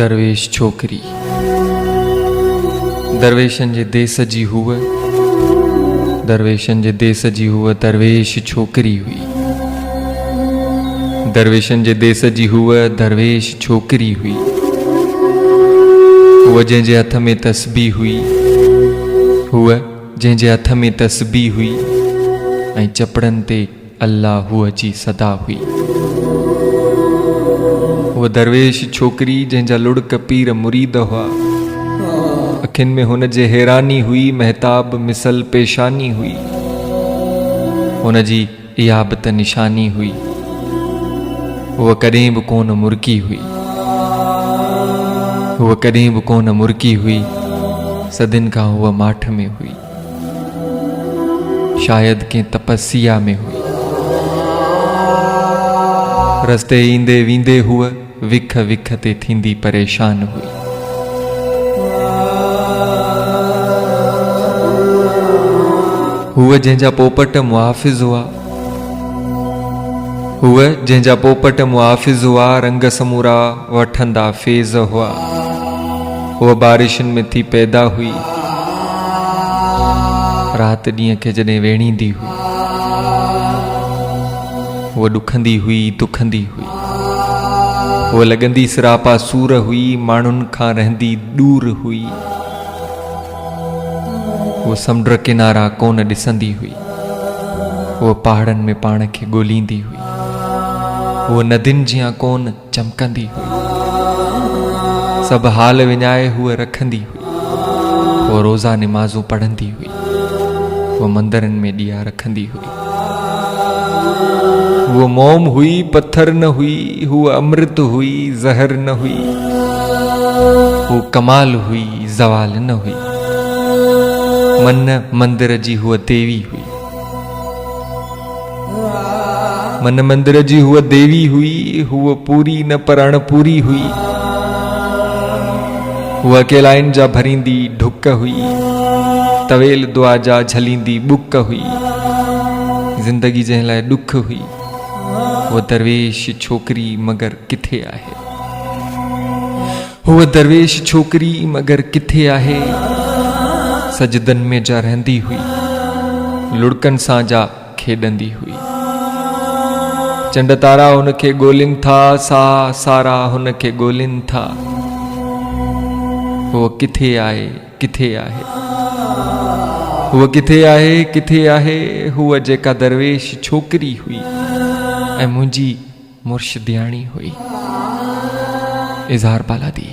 दरवेश छोकरी दरवेशन जे देस जी हुआ, दरवेशन जे देस जी हुआ दरवेश छोकरी हुई। दरवेशन जे देस जी हुआ दरवेश छोकरी हुई। हुआ जंहिंजे हथ में तस्बीह हुई, हुआ जंहिंजे हथ में तस्बीह हुई ऐं चपड़नि ते अल्लाह जी सदा हुई। वो दरवेश छोकरी जंहिंजा लुड़क पीर मुरीद हुआ, अखियुनि में हुन जे हैरानी हुई, महताब मिसल पेशानी हुई। हुन जी इहा बि त निशानी हुई, उहा कॾहिं बि कोन मुर्की हुई, उहा कॾहिं बि कोन मुर्की हुई। सदिन खां उहा माठ में हुई, शायदि कंहिं तपस्या में हुई। रस्ते ईंदे वींदे हुआ विख विख ते थींदी परेशान हुई। हुआ जंहिंजा पोपट मुहाफ़िज़ हुआ, हुआ जंहिंजा पोपट मुहाफ़िज़ हुआ, रंग समूरा वठंदा फेज़ हुआ। हुआ बारिशुनि में थी पैदा हुई, रात ॾींहं खे जॾहिं वेड़ींदी हुई। हुआ ॾुखंदी हुई दुखंदी हुई, हुआ लॻंदी सिरापा सूर हुई, माण्हुनि खां रहंदी दूर हुई। वो समुंड किनारा कोन ॾिसंदी हुई, वो पहाड़नि में पाण खे ॻोल्हींदी हुई। वो नदियुनि जियां कोन चमकंदी हुई, सभु हाल विञाए हूअ रखंदी हुई। वो रोज़ा निमाज़ूं पढ़ंदी हुई, वो मंदरनि में ॾिया रखंदी हुई। वो मोम हुई पत्थर न हुई, हूअ अमृत हुई ज़हर न हुई। वो कमाल हुई ज़वाल न हुई, मन मंदिर जी हुआ देवी हुई। मन मंदिर जी हुआ देवी हुई, हुआ पूरी न पर अणपूरी हुई। हुआ अकेलाइन जा भरींदी ढुक हुई, तवेल दुआ जा झलींदी बुक हुई। जिंदगी जंहिं लाइ ॾुख हुई, वो दरवेश छोकरी मगर किथे आहे। हुआ दरवेश छोकरी मगर किथे आहे। सजदन में जा रहंदी हुई, लुड़कन सां जा खेॾंदी हुई। चंड तारा हुनखे ॻोल्हिनि था, सा सारा हुनखे ॻोल्हिनि था। हुआ किथे आहे किथे आहे, हुआ किथे आहे किथे आहे। हुआ जेका दरवेश छोकरी हुई ऐं मुंहिंजी मुर्शिदियाणी हुई। इज़हार बालादी।